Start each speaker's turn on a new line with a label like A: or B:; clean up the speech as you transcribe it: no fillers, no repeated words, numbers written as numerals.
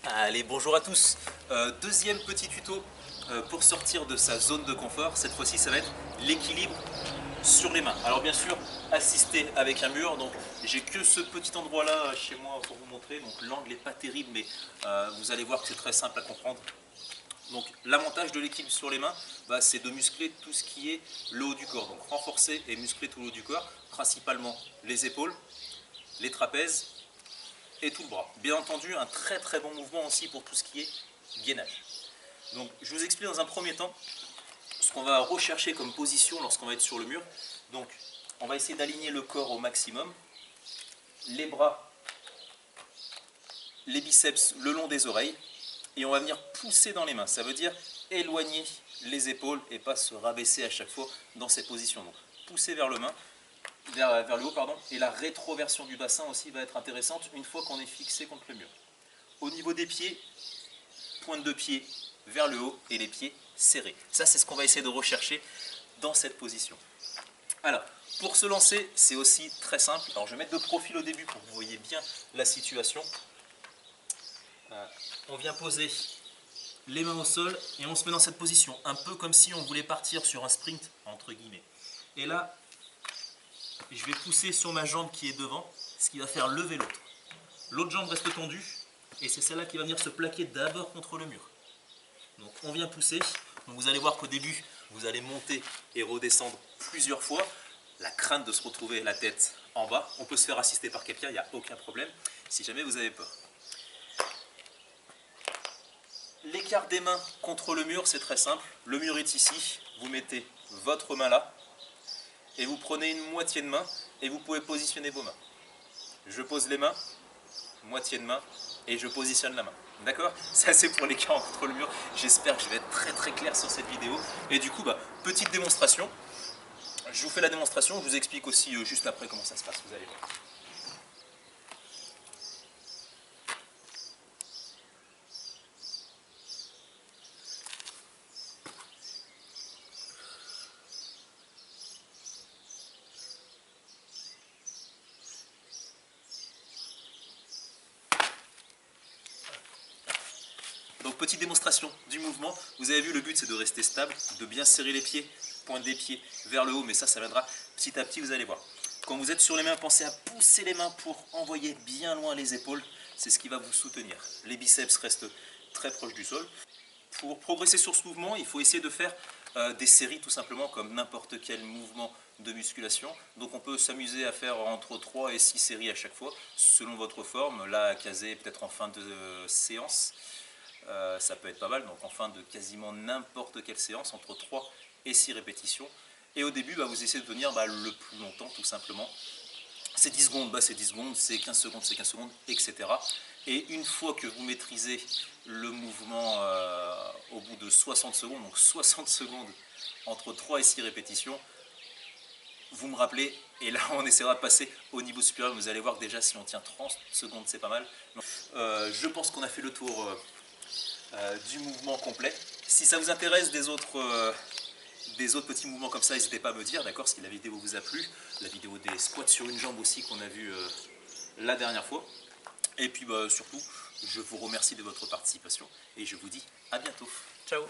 A: Allez, bonjour à tous. Deuxième petit tuto pour sortir de sa zone de confort. Cette fois-ci, ça va être l'équilibre sur les mains. Alors bien sûr, assisté avec un mur. Donc j'ai que ce petit endroit-là chez moi pour vous montrer. Donc l'angle n'est pas terrible, mais vous allez voir que c'est très simple à comprendre. Donc l'avantage de l'équilibre sur les mains, c'est de muscler tout ce qui est le haut du corps. Donc renforcer et muscler tout le haut du corps, principalement les épaules, les trapèzes et tout le bras. Bien entendu, un très bon mouvement aussi pour tout ce qui est gainage. Donc je vous explique dans un premier temps ce qu'on va rechercher comme position lorsqu'on va être sur le mur. Donc on va essayer d'aligner le corps au maximum, les bras, les biceps le long des oreilles, et on va venir pousser dans les mains. Ça veut dire éloigner les épaules et pas se rabaisser à chaque fois dans ces positions. Donc pousser vers le main, vers le haut, pardon, et la rétroversion du bassin aussi va être intéressante une fois qu'on est fixé contre le mur. Au niveau des pieds, pointe de pied vers le haut et les pieds serrés. Ça, c'est ce qu'on va essayer de rechercher dans cette position. Alors, pour se lancer, c'est aussi très simple. Alors, je vais mettre de profil au début pour que vous voyez bien la situation. On vient poser les mains au sol et on se met dans cette position, un peu comme si on voulait partir sur un sprint, entre guillemets. Et là, je vais pousser sur ma jambe qui est devant, ce qui va faire lever l'autre. L'autre jambe reste tendue et c'est celle-là qui va venir se plaquer d'abord contre le mur. Donc on vient pousser. Donc vous allez voir qu'au début, vous allez monter et redescendre plusieurs fois. La crainte de se retrouver la tête en bas. On peut se faire assister par quelqu'un, il n'y a aucun problème, si jamais vous avez peur. L'écart des mains contre le mur, c'est très simple. Le mur est ici, vous mettez votre main là, et vous prenez une moitié de main, et vous pouvez positionner vos mains. Je pose les mains, moitié de main, et je positionne la main. D'accord? Ça c'est pour l'écart contre le mur. J'espère que je vais être très clair sur cette vidéo. Et du coup, petite démonstration. Je vous fais la démonstration, je vous explique aussi juste après comment ça se passe, vous allez voir. Donc petite démonstration du mouvement. Vous avez vu, le but c'est de rester stable, de bien serrer les pieds, pointe des pieds vers le haut, mais ça viendra petit à petit, vous allez voir. Quand vous êtes sur les mains, pensez à pousser les mains pour envoyer bien loin les épaules. C'est ce qui va vous soutenir. Les biceps restent très proches du sol. Pour progresser sur ce mouvement, il faut essayer de faire des séries tout simplement comme n'importe quel mouvement de musculation. Donc on peut s'amuser à faire entre 3 et 6 séries à chaque fois, selon votre forme. Là, à caser peut-être en fin de séance. Ça peut être pas mal, donc en fin de quasiment n'importe quelle séance, entre 3 et 6 répétitions. Et au début, vous essayez de tenir le plus longtemps, tout simplement. C'est 10 secondes, c'est 10 secondes, c'est 15 secondes, c'est 15 secondes, etc. Et une fois que vous maîtrisez le mouvement au bout de 60 secondes, donc 60 secondes entre 3 et 6 répétitions, vous me rappelez, et là on essaiera de passer au niveau supérieur. Vous allez voir que déjà si on tient 30 secondes, c'est pas mal. Je pense qu'on a fait le tour du mouvement complet. Si ça vous intéresse des autres petits mouvements comme ça, n'hésitez pas à me dire, d'accord, si la vidéo vous a plu, la vidéo des squats sur une jambe aussi qu'on a vu la dernière fois. Et puis surtout, je vous remercie de votre participation et je vous dis à bientôt. Ciao.